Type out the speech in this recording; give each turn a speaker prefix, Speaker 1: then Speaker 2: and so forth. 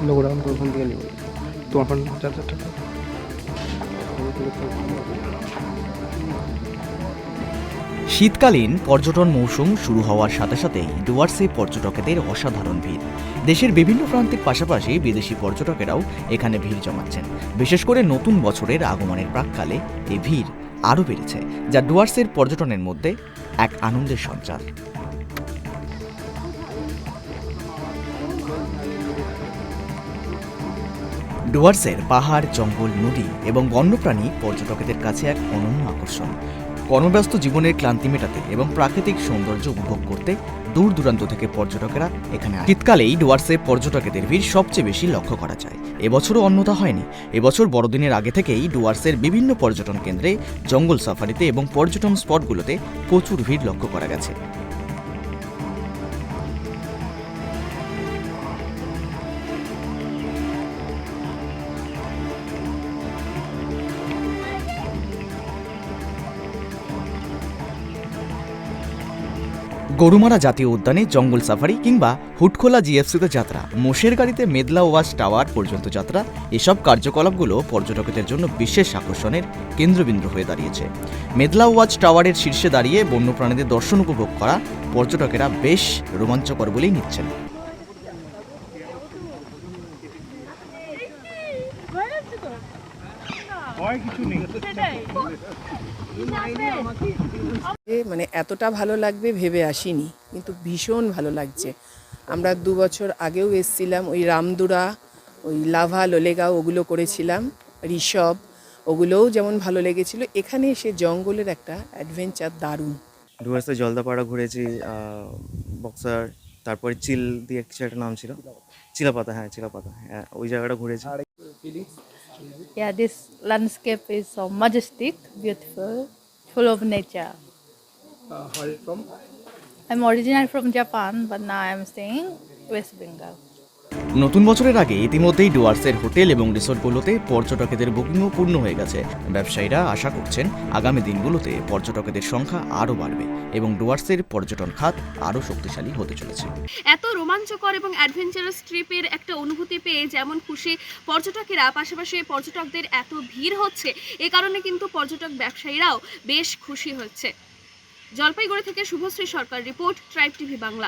Speaker 1: Lockdown করে ওখান থেকে নিব তোমার ফোন 4,000 টাকা।
Speaker 2: শীতকালীন পর্যটন মৌসুম শুরু হওয়ার সাথে সাথেই ডুয়ার্সে পর্যটকদের অসাধারণ ভিড়। দেশের বিভিন্ন প্রান্তের পাশাপাশি বিদেশি পর্যটকেরাও এখানে ভিড় জমাচ্ছেন। বিশেষ করে নতুন বছরের আগমনের প্রাক্কালে এই ভিড় আরও বেড়েছে, যা ডুয়ার্সের পর্যটনের মধ্যে এক আনন্দের সঞ্চার। ডুয়ার্সের পাহাড়, জঙ্গল, নদী এবং বন্যপ্রাণী পর্যটকদের কাছে এক অনন্য আকর্ষণ। কর্মব্যস্ত জীবনের ক্লান্তি মেটাতে এবং প্রাকৃতিক সৌন্দর্য উপভোগ করতে দূর দূরান্ত থেকে পর্যটকেরা এখানে আসেন। শীতকালেই ডুয়ার্সে পর্যটকদের ভিড় সবচেয়ে বেশি লক্ষ্য করা যায়। এবছরও অন্যথা হয়নি। এবছর বড়দিনের আগে থেকেই ডুয়ার্সের বিভিন্ন পর্যটন কেন্দ্রে, জঙ্গল সাফারিতে এবং পর্যটন স্পটগুলোতে প্রচুর ভিড় লক্ষ্য করা গেছে। গরুমারা জাতীয় উদ্যানে জঙ্গল সাফারি কিংবা হুটখোলা জিএফসিতে যাত্রা, মোষের গাড়িতে মেদলা ওয়াচ টাওয়ার পর্যন্ত যাত্রা, এসব কার্যকলাপগুলো পর্যটকদের জন্য বিশেষ আকর্ষণের কেন্দ্রবিন্দু হয়ে দাঁড়িয়েছে। মেদলা ওয়াচ টাওয়ারের শীর্ষে দাঁড়িয়ে বন্যপ্রাণীদের দর্শন উপভোগ করা পর্যটকেরা বেশ রোমাঞ্চকর বলেই নিচ্ছেন।
Speaker 3: মানে এতটা ভালো লাগবে ভেবে আসিনি, কিন্তু ভীষণ ভালো লাগছে। আমরা 2 বছর আগেও এসেছিলাম, ওই রামদুরা, ওই লাভা, লোলেগাঁও ওগুলো করেছিলাম, ঋষভ, ওগুলোও যেমন ভালো লেগেছিল। এখানে এসে জঙ্গলের একটা অ্যাডভেঞ্চার দারুণ।
Speaker 4: ডুয়ার্সে জলদাপাড়া ঘুরেছি, বক্সার, তারপরে চিল দিয়ে কিছু একটা নাম ছিল, চিলাপাতা, চিলাপাতা, ওই জায়গাটা ঘুরেছি।
Speaker 5: Yeah, this landscape is so majestic, beautiful, full of nature.
Speaker 1: Where are you from?
Speaker 5: I'm originally from Japan, but now I'm staying West Bengal.
Speaker 2: নতুন বছরের আগে ইতিমধ্যেই ডুয়ার্সের হোটেল এবং রিসোর্টগুলোতে পর্যটকদের বুকিংও পূর্ণ হয়ে গেছে। ব্যবসায়ীরা আশা করছেন আগামী দিনগুলোতে পর্যটকদের সংখ্যা আরও বাড়বে এবং ডুয়ার্সের পর্যটন খাত আরও শক্তিশালী হতে চলেছে।
Speaker 6: এত রোমাঞ্চকর এবং অ্যাডভেঞ্চারাস ট্রিপের একটা অনুভূতি পেয়ে যেমন খুশি পর্যটকেরা, পাশাপাশি পর্যটকদের এত ভিড় হচ্ছে, এ কারণে কিন্তু পর্যটক ব্যবসায়ীরাও বেশ খুশি হচ্ছে। জলপাইগুড়ি থেকে শুভশ্রী সরকার রিপোর্ট, ট্রাইব টিভি বাংলা।